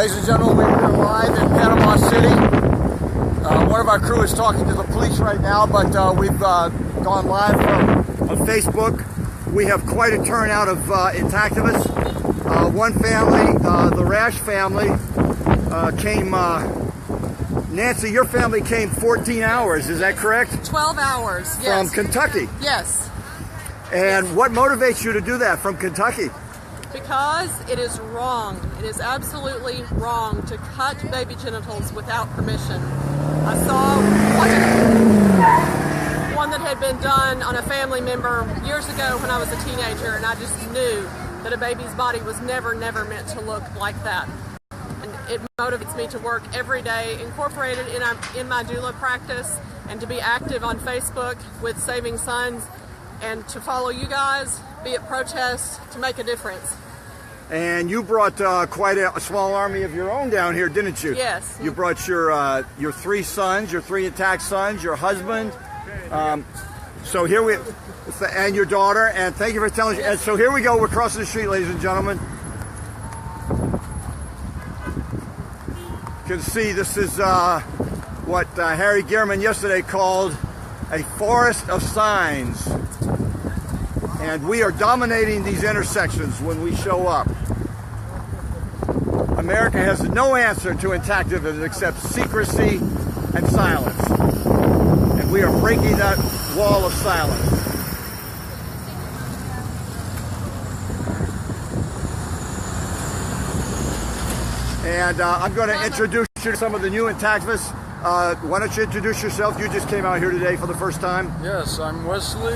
Ladies and gentlemen, we're here live in Panama City. One of our crew is talking to the police right now, but we've gone live on Facebook. We have quite a turnout of intactivists. One family, the Rash family, came, Nancy, your family came 14 hours, is that correct? 12 hours, yes. From Kentucky? Yes. And what motivates you to do that from Kentucky? Because it is wrong. It is absolutely wrong to cut baby genitals without permission. I saw one that had been done on a family member years ago when I was a teenager, and I just knew that a baby's body was never meant to look like that. And it motivates me to work every day, incorporated in my doula practice, and to be active on Facebook with Saving Sons, and to follow you guys, be at protests, to make a difference. And you brought quite a small army of your own down here, didn't you? Yes. You brought your 3 sons, your 3 intact sons, your husband. So here we, and your daughter. And thank you for telling us. And so here we go. We're crossing the street, ladies and gentlemen. You can see this is what Harry Gehrman yesterday called a forest of signs. And we are dominating these intersections when we show up. America has no answer to intactivism except secrecy and silence. And we are breaking that wall of silence. And I'm going to introduce you to some of the new intactivists. Why don't you introduce yourself? You just came out here today for the first time. Yes, I'm Wesley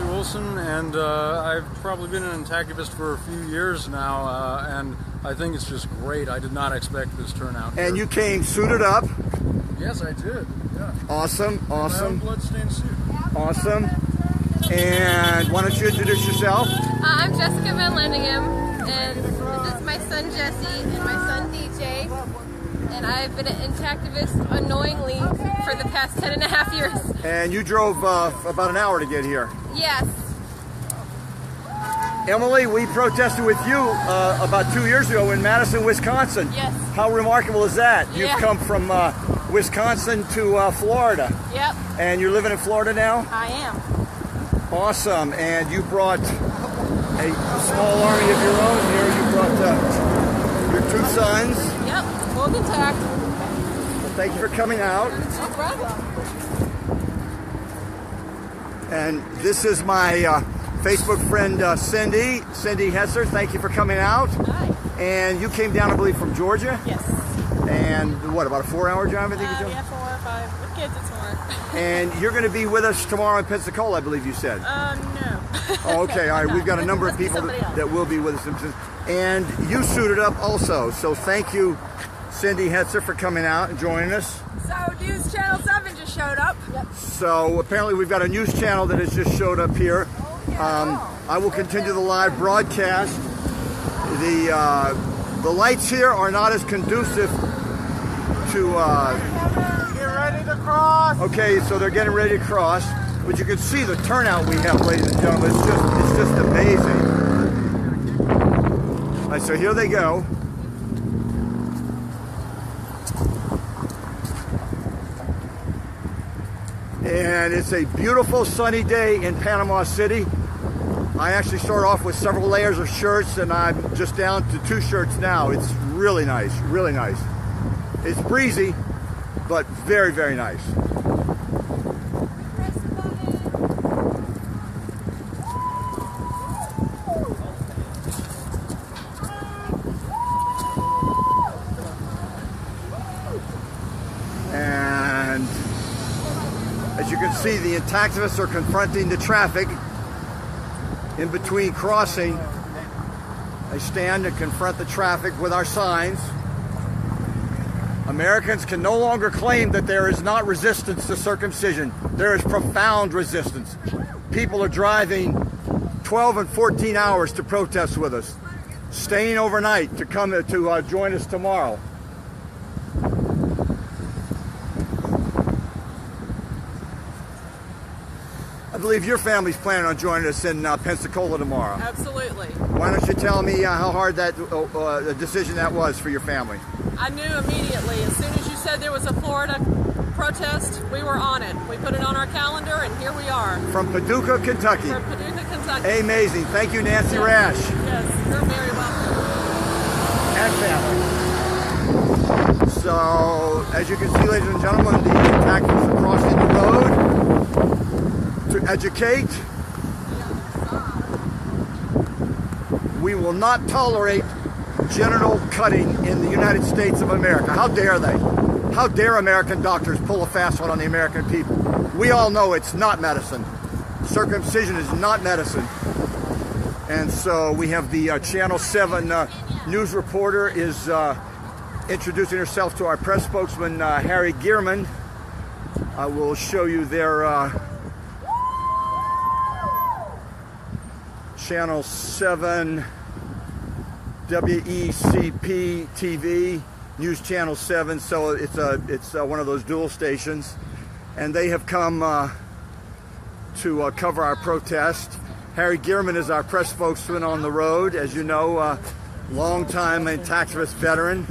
Wilson, and I've probably been an intactivist for a few years now, and I think it's just great. I did not expect this turnout here. And you came suited up. Yes, I did. Yeah. Awesome, awesome. My own bloodstained suit. Awesome. And why don't you introduce yourself? I'm Jessica Van Landingham, and this is my son Jesse and my son DJ. And I've been an intactivist unknowingly for the past 10.5 years. And you drove about an hour to get here. Yes. Emily, we protested with you about 2 years ago in Madison, Wisconsin. Yes. How remarkable is that? Yeah. You've come from Wisconsin to Florida. Yep. And you're living in Florida now? I am. Awesome. And you brought a small army of your own here. You brought your 2 sons. Yep. Both intact. Well, thank you for coming out. No problem. And this is my Facebook friend Cindy Hetzer. Thank you for coming out. Hi. And you came down, I believe, from Georgia? Yes. And what, about a 4-hour drive, I think you're doing? Yeah, 4 or 5. With kids, it's more. And you're going to be with us tomorrow in Pensacola, I believe you said. No. Oh, okay, all right. We've got a number of Must be people somebody else. that will be with us. And you suited up also. So thank you, Cindy Hetzer, for coming out and joining us. So News Channel 7 just showed up. Yep. So apparently we've got a news channel that has just showed up here. I will continue the live broadcast. The lights here are not as conducive to... Get ready to cross. Okay, so they're getting ready to cross. But you can see the turnout we have, ladies and gentlemen. It's just amazing. All right, so here they go. And it's a beautiful sunny day in Panama City. I actually start off with several layers of shirts, and I'm just down to 2 shirts now. It's really nice, really nice. It's breezy, but very, very nice. And as you can see, the intactivists are confronting the traffic in between crossing. They stand and confront the traffic with our signs. Americans can no longer claim that there is not resistance to circumcision. There is profound resistance. People are driving 12 and 14 hours to protest with us, staying overnight to come to join us tomorrow. I believe your family's planning on joining us in Pensacola tomorrow. Absolutely. Why don't you tell me how hard that decision that was for your family? I knew immediately. As soon as you said there was a Florida protest, we were on it. We put it on our calendar, and here we are. From Paducah, Kentucky. From Paducah, Kentucky. Amazing. Thank you, Nancy Rash. Yes, you're very welcome. And family. So, as you can see, ladies and gentlemen, the attackers are crossing the road to educate. We will not tolerate genital cutting in the United States of America. How dare they? How dare American doctors pull a fast one on the American people? We all know it's not medicine. Circumcision is not medicine. And so we have the Channel 7 news reporter is introducing herself to our press spokesman, Harry Gearman. I will show you their Channel 7 WECP TV, News Channel 7, so it's one of those dual stations. And they have come to cover our protest. Harry Gearman is our press spokesman on the road, as you know, long-time activist veteran.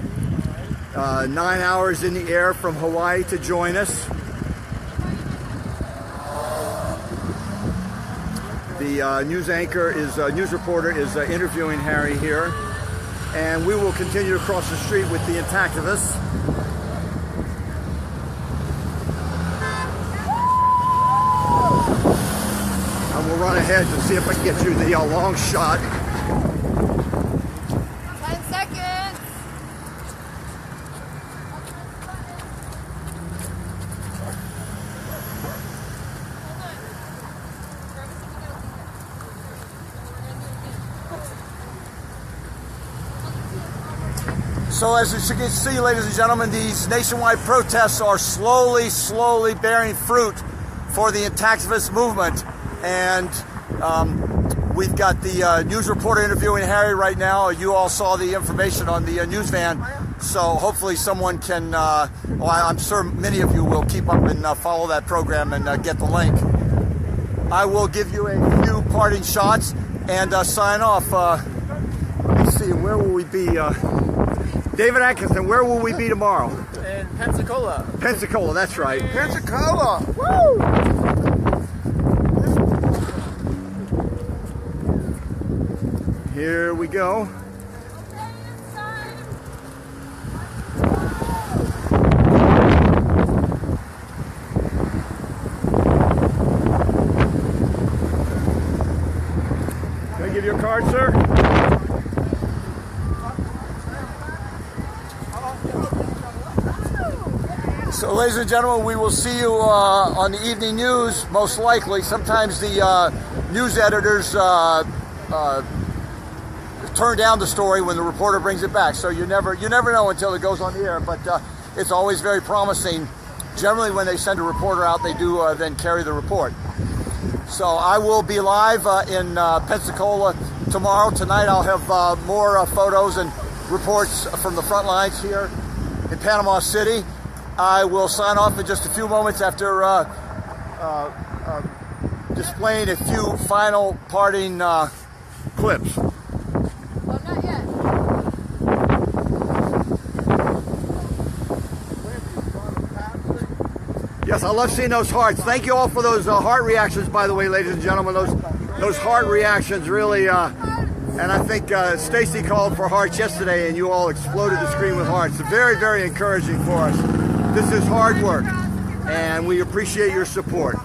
9 hours in the air from Hawaii to join us. The news anchor news reporter is interviewing Harry here, and we will continue to cross the street with the intactivists. I will run ahead to see if I can get you the long shot. 10 seconds. So as you can see, ladies and gentlemen, these nationwide protests are slowly bearing fruit for the intactivist movement. And we've got the news reporter interviewing Harry right now. You all saw the information on the news van. So hopefully someone can, I'm sure many of you will keep up and follow that program and get the link. I will give you a few parting shots and sign off. Let me see, where will we be? David Atkinson, where will we be tomorrow? In Pensacola. Pensacola, that's right. Pensacola! Woo! Here we go. Can I give you a card, sir? So, ladies and gentlemen, we will see you on the evening news, most likely. Sometimes the news editors turn down the story when the reporter brings it back. So you never know until it goes on the air. But it's always very promising. Generally, when they send a reporter out, they do then carry the report. So I will be live in Pensacola tomorrow. Tonight, I'll have more photos and reports from the front lines here in Panama City. I will sign off in just a few moments after displaying a few final parting clips. Well, not yet. Yes, I love seeing those hearts. Thank you all for those heart reactions, by the way, ladies and gentlemen. Those heart reactions really, and I think Stacy called for hearts yesterday, and you all exploded the screen with hearts. Very, very encouraging for us. This is hard work, and we appreciate your support.